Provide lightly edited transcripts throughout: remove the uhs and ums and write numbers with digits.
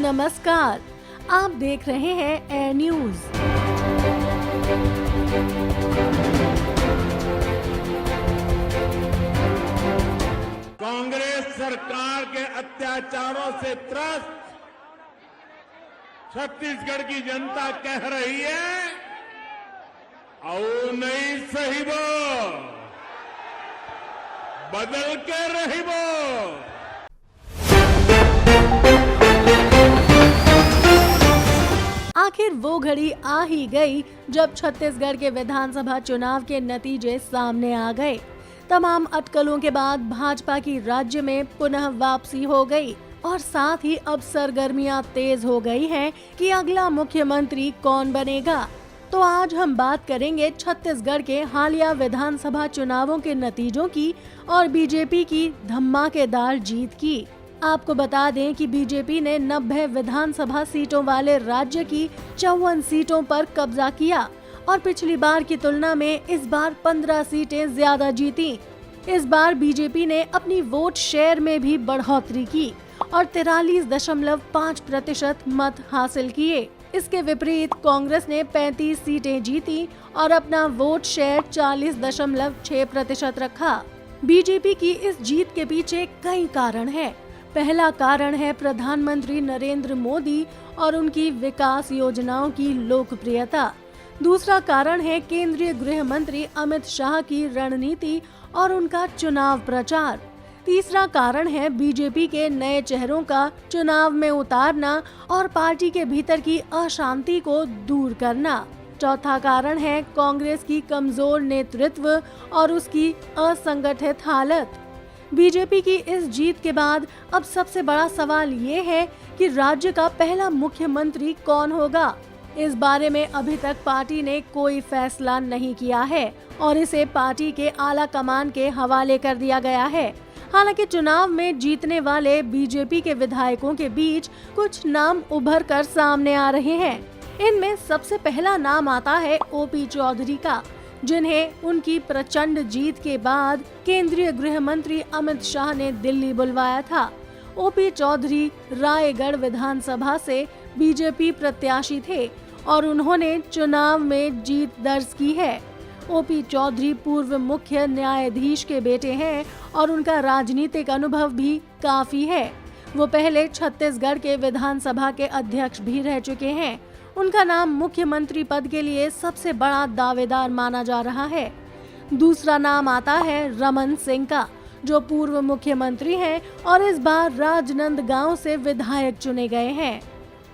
नमस्कार, आप देख रहे हैं एयर न्यूज। कांग्रेस सरकार के अत्याचारों से त्रस्त छत्तीसगढ़ की जनता कह रही है, आओ नहीं सही वो, बदल के रही वो। आखिर वो घड़ी आ ही गई जब छत्तीसगढ़ के विधानसभा चुनाव के नतीजे सामने आ गए। तमाम अटकलों के बाद भाजपा की राज्य में पुनः वापसी हो गई और साथ ही अब सरगर्मियां तेज हो गई हैं कि अगला मुख्यमंत्री कौन बनेगा। तो आज हम बात करेंगे छत्तीसगढ़ के हालिया विधानसभा चुनावों के नतीजों की और बीजेपी की धमाकेदार जीत की। आपको बता दें कि बीजेपी ने 90 विधानसभा सीटों वाले राज्य की 54 सीटों पर कब्जा किया और पिछली बार की तुलना में इस बार 15 सीटें ज्यादा जीती। इस बार बीजेपी ने अपनी वोट शेयर में भी बढ़ोतरी की और 43.5% मत हासिल किए। इसके विपरीत कांग्रेस ने 35 सीटें जीती और अपना वोट शेयर 40.6% रखा। बीजेपी की इस जीत के पीछे कई कारण हैं। पहला कारण है प्रधानमंत्री नरेंद्र मोदी और उनकी विकास योजनाओं की लोकप्रियता। दूसरा कारण है केंद्रीय गृह मंत्री अमित शाह की रणनीति और उनका चुनाव प्रचार। तीसरा कारण है बीजेपी के नए चेहरों का चुनाव में उतारना और पार्टी के भीतर की अशांति को दूर करना। चौथा कारण है कांग्रेस की कमजोर नेतृत्व और उसकी असंगठित हालत। बीजेपी की इस जीत के बाद अब सबसे बड़ा सवाल ये है कि राज्य का पहला मुख्यमंत्री कौन होगा। इस बारे में अभी तक पार्टी ने कोई फैसला नहीं किया है और इसे पार्टी के आला कमान के हवाले कर दिया गया है। हालांकि चुनाव में जीतने वाले बीजेपी के विधायकों के बीच कुछ नाम उभर कर सामने आ रहे हैं। इनमें सबसे पहला नाम आता है ओपी चौधरी का, जिन्हें उनकी प्रचंड जीत के बाद केंद्रीय गृह मंत्री अमित शाह ने दिल्ली बुलवाया था। ओपी चौधरी रायगढ़ विधानसभा से बीजेपी प्रत्याशी थे और उन्होंने चुनाव में जीत दर्ज की है। ओपी चौधरी पूर्व मुख्य न्यायाधीश के बेटे हैं और उनका राजनीतिक अनुभव भी काफी है। वो पहले छत्तीसगढ़ के विधानसभा के अध्यक्ष भी रह चुके हैं। उनका नाम मुख्यमंत्री पद के लिए सबसे बड़ा दावेदार माना जा रहा है। दूसरा नाम आता है रमन सिंह का, जो पूर्व मुख्यमंत्री हैं और इस बार राजनांदगांव से विधायक चुने गए हैं।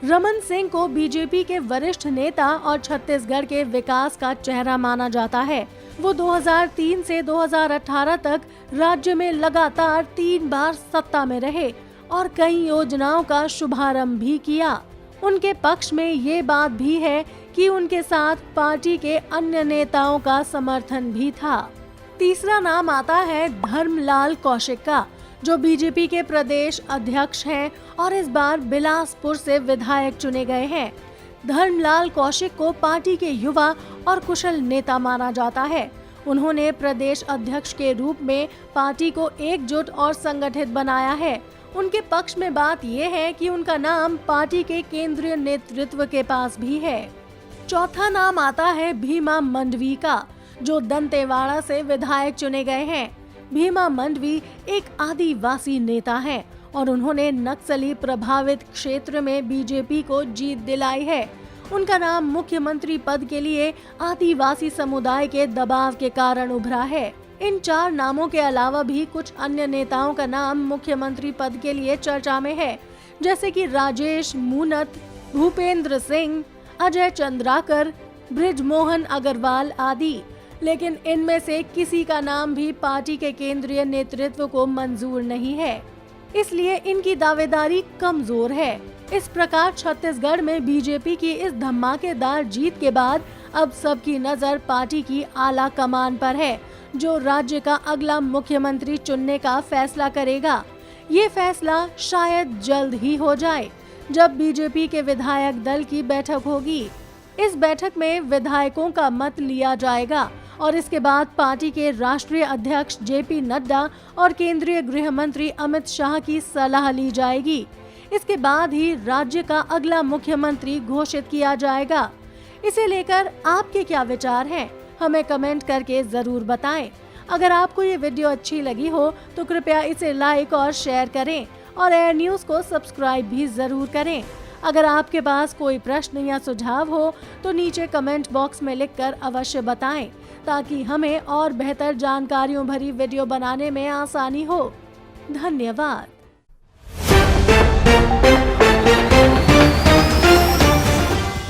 रमन सिंह को बीजेपी के वरिष्ठ नेता और छत्तीसगढ़ के विकास का चेहरा माना जाता है। वो 2003 से 2018 तक राज्य में लगातार 3 बार सत्ता में रहे और कई योजनाओं का शुभारंभ भी किया। उनके पक्ष में ये बात भी है कि उनके साथ पार्टी के अन्य नेताओं का समर्थन भी था। तीसरा नाम आता है धर्मलाल कौशिक का, जो बीजेपी के प्रदेश अध्यक्ष हैं और इस बार बिलासपुर से विधायक चुने गए हैं। धर्मलाल कौशिक को पार्टी के युवा और कुशल नेता माना जाता है। उन्होंने प्रदेश अध्यक्ष के रूप में पार्टी को एकजुट और संगठित बनाया है। उनके पक्ष में बात यह है कि उनका नाम पार्टी के केंद्रीय नेतृत्व के पास भी है। चौथा नाम आता है भीमा मंडवी का, जो दंतेवाड़ा से विधायक चुने गए हैं। भीमा मंडवी एक आदिवासी नेता हैं और उन्होंने नक्सली प्रभावित क्षेत्र में बीजेपी को जीत दिलाई है। उनका नाम मुख्यमंत्री पद के लिए आदिवासी समुदाय के दबाव के कारण उभरा है। इन 4 नामों के अलावा भी कुछ अन्य नेताओं का नाम मुख्यमंत्री पद के लिए चर्चा में है, जैसे कि राजेश मूनत, भूपेंद्र सिंह, अजय चंद्राकर, बृजमोहन अग्रवाल आदि। लेकिन इनमें से किसी का नाम भी पार्टी के केंद्रीय नेतृत्व को मंजूर नहीं है, इसलिए इनकी दावेदारी कमजोर है। इस प्रकार छत्तीसगढ़ में बीजेपी की इस धमाकेदार जीत के बाद अब सबकी नजर पार्टी की आला कमान पर है, जो राज्य का अगला मुख्यमंत्री चुनने का फैसला करेगा। ये फैसला शायद जल्द ही हो जाए, जब बीजेपी के विधायक दल की बैठक होगी। इस बैठक में विधायकों का मत लिया जाएगा और इसके बाद पार्टी के राष्ट्रीय अध्यक्ष जेपी नड्डा और केंद्रीय गृह मंत्री अमित शाह की सलाह ली जाएगी। इसके बाद ही राज्य का अगला मुख्यमंत्री घोषित किया जाएगा। इसे लेकर आपके क्या विचार हैं? हमें कमेंट करके जरूर बताएं। अगर आपको ये वीडियो अच्छी लगी हो तो कृपया इसे लाइक और शेयर करें और एयर न्यूज को सब्सक्राइब भी जरूर करें। अगर आपके पास कोई प्रश्न या सुझाव हो तो नीचे कमेंट बॉक्स में लिखकर अवश्य बताएं, ताकि हमें और बेहतर जानकारियों भरी वीडियो बनाने में आसानी हो। धन्यवाद।